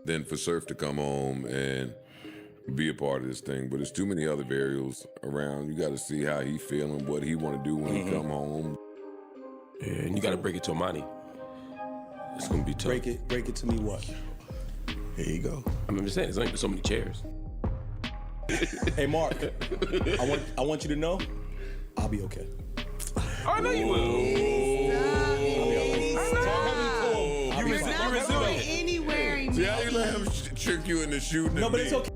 than for Surf to come home and be a part of this thing. But there's too many other variables around. You got to see how he feeling, what he want to do when he come home. Yeah, and you got to break it to Emanny. It's gonna be tough. Break it to me what? Here you go. I'm just saying, there's only so many chairs. Hey Mark, I want you to know, I'll be okay. I know you will. You're not going anywhere. See how you let him trick you into shooting? No, but it's okay.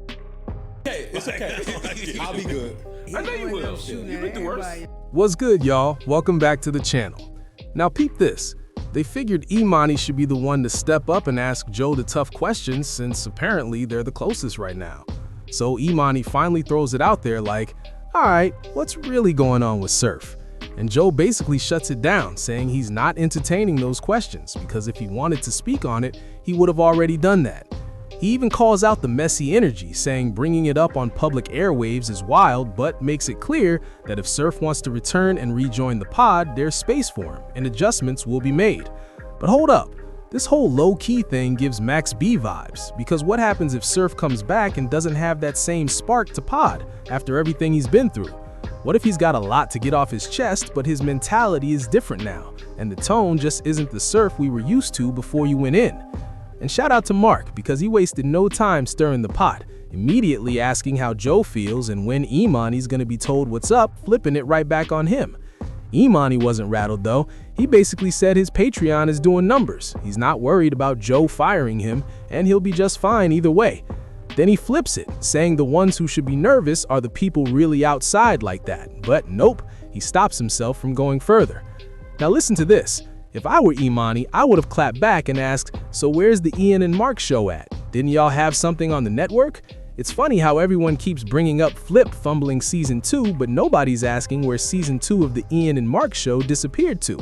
It's okay. I'll be good. I know you will. You've been through worse. What's good, y'all? Welcome back to the channel. Now peep this. They figured Emanny should be the one to step up and ask Joe the tough questions since apparently they're the closest right now. So Emanny finally throws it out there like, alright, what's really going on with Surf? And Joe basically shuts it down, saying he's not entertaining those questions because if he wanted to speak on it, he would have already done that. He even calls out the messy energy, saying bringing it up on public airwaves is wild, but makes it clear that if Surf wants to return and rejoin the pod, there's space for him, and adjustments will be made. But hold up, this whole low-key thing gives Max B vibes, because what happens if Surf comes back and doesn't have that same spark to pod after everything he's been through? What if he's got a lot to get off his chest, but his mentality is different now, and the tone just isn't the Surf we were used to before you went in? And shout out to Mark, because he wasted no time stirring the pot, immediately asking how Joe feels and when Emanny's gonna be told what's up, flipping it right back on him. Emanny wasn't rattled though. He basically said his Patreon is doing numbers. He's not worried about Joe firing him, and he'll be just fine either way. Then he flips it, saying the ones who should be nervous are the people really outside like that. But nope, he stops himself from going further. Now listen to this. If I were Emanny, I would have clapped back and asked, so where's the Ian and Mark show at? Didn't y'all have something on the network? It's funny how everyone keeps bringing up Flip fumbling season 2, but nobody's asking where season 2 of the Ian and Mark show disappeared to.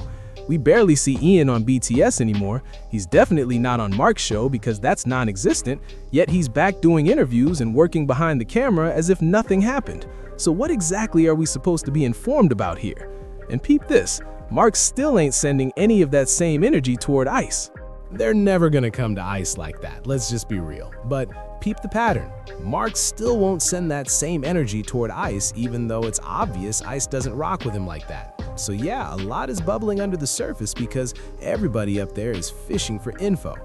We barely see Ian on BTS anymore. He's definitely not on Mark's show because that's non-existent, yet he's back doing interviews and working behind the camera as if nothing happened. So what exactly are we supposed to be informed about here? And peep this. Mark still ain't sending any of that same energy toward Ice. They're never gonna come to Ice like that, let's just be real. But peep the pattern. Mark still won't send that same energy toward Ice even though it's obvious Ice doesn't rock with him like that. So yeah, a lot is bubbling under the surface because everybody up there is fishing for info.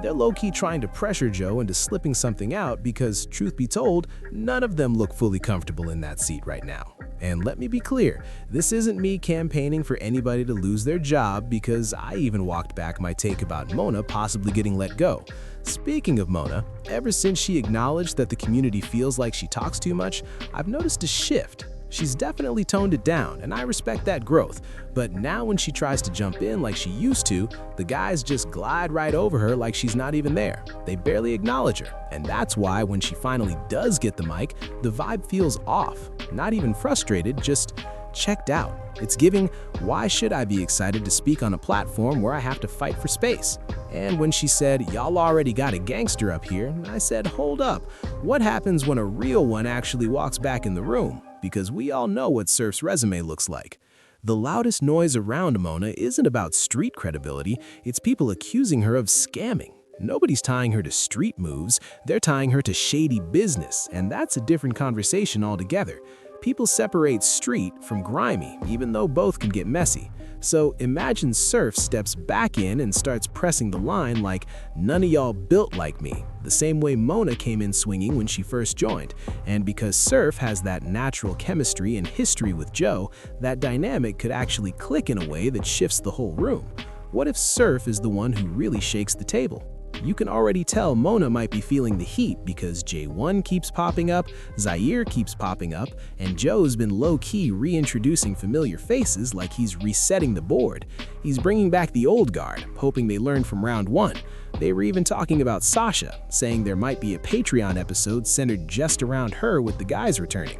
They're low-key trying to pressure Joe into slipping something out because, truth be told, none of them look fully comfortable in that seat right now. And let me be clear, this isn't me campaigning for anybody to lose their job because I even walked back my take about Mona possibly getting let go. Speaking of Mona, ever since she acknowledged that the community feels like she talks too much, I've noticed a shift. She's definitely toned it down, and I respect that growth. But now when she tries to jump in like she used to, the guys just glide right over her like she's not even there. They barely acknowledge her. And that's why when she finally does get the mic, the vibe feels off. Not even frustrated, just checked out. It's giving, why should I be excited to speak on a platform where I have to fight for space? And when she said, y'all already got a gangster up here, I said, hold up. What happens when a real one actually walks back in the room? Because we all know what Surf's resume looks like. The loudest noise around Mona isn't about street credibility, it's people accusing her of scamming. Nobody's tying her to street moves, they're tying her to shady business, and that's a different conversation altogether. People separate street from grimy, even though both can get messy. So imagine Surf steps back in and starts pressing the line like, none of y'all built like me, the same way Mona came in swinging when she first joined. And because Surf has that natural chemistry and history with Joe, that dynamic could actually click in a way that shifts the whole room. What if Surf is the one who really shakes the table? You can already tell Mona might be feeling the heat because J1 keeps popping up, Zaire keeps popping up, and Joe's been low-key reintroducing familiar faces like he's resetting the board. He's bringing back the old guard, hoping they learned from round 1. They were even talking about Sasha, saying there might be a Patreon episode centered just around her with the guys returning.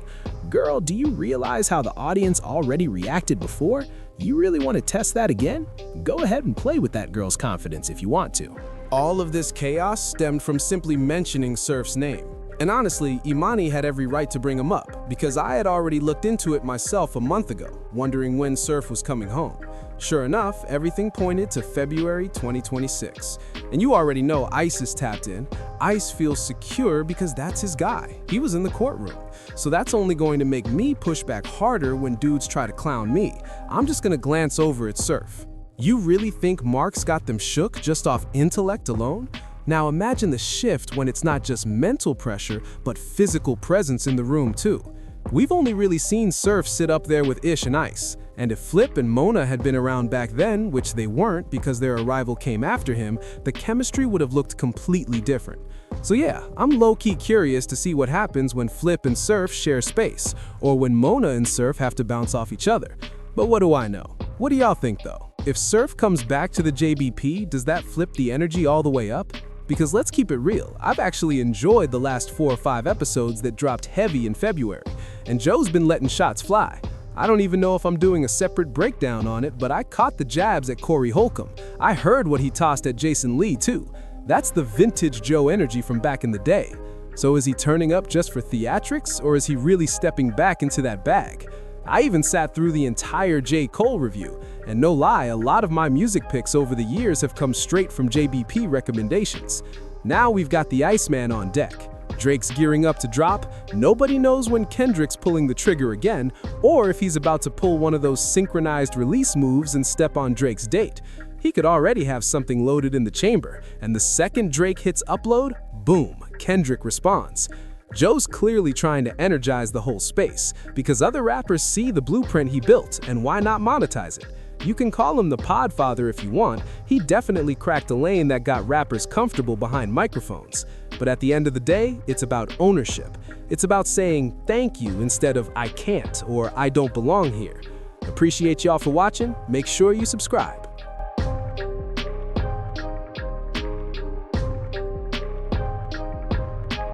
Girl, do you realize how the audience already reacted before? You really want to test that again? Go ahead and play with that girl's confidence if you want to. All of this chaos stemmed from simply mentioning Surf's name. And honestly, Emanny had every right to bring him up, because I had already looked into it myself a month ago, wondering when Surf was coming home. Sure enough, everything pointed to February 2026. And you already know Ice is tapped in. Ice feels secure because that's his guy. He was in the courtroom. So that's only going to make me push back harder when dudes try to clown me. I'm just gonna glance over at Surf. You really think Marc's got them shook just off intellect alone? Now imagine the shift when it's not just mental pressure, but physical presence in the room too. We've only really seen Surf sit up there with Ish and Ice, and if Flip and Mona had been around back then, which they weren't because their arrival came after him, the chemistry would have looked completely different. So yeah, I'm low-key curious to see what happens when Flip and Surf share space, or when Mona and Surf have to bounce off each other. But what do I know? What do y'all think though? If Surf comes back to the JBP, does that flip the energy all the way up? Because let's keep it real, I've actually enjoyed the last 4 or 5 episodes that dropped heavy in February, and Joe's been letting shots fly. I don't even know if I'm doing a separate breakdown on it, but I caught the jabs at Corey Holcomb. I heard what he tossed at Jason Lee too. That's the vintage Joe energy from back in the day. So is he turning up just for theatrics, or is he really stepping back into that bag? I even sat through the entire J. Cole review, and no lie, a lot of my music picks over the years have come straight from JBP recommendations. Now we've got the Iceman on deck. Drake's gearing up to drop. Nobody knows when Kendrick's pulling the trigger again, or if he's about to pull one of those synchronized release moves and step on Drake's date. He could already have something loaded in the chamber, and the second Drake hits upload, boom, Kendrick responds. Joe's clearly trying to energize the whole space, because other rappers see the blueprint he built, and why not monetize it? You can call him the podfather if you want. He definitely cracked a lane that got rappers comfortable behind microphones. But at the end of the day, it's about ownership. It's about saying thank you instead of I can't or I don't belong here. Appreciate y'all for watching. Make sure you subscribe.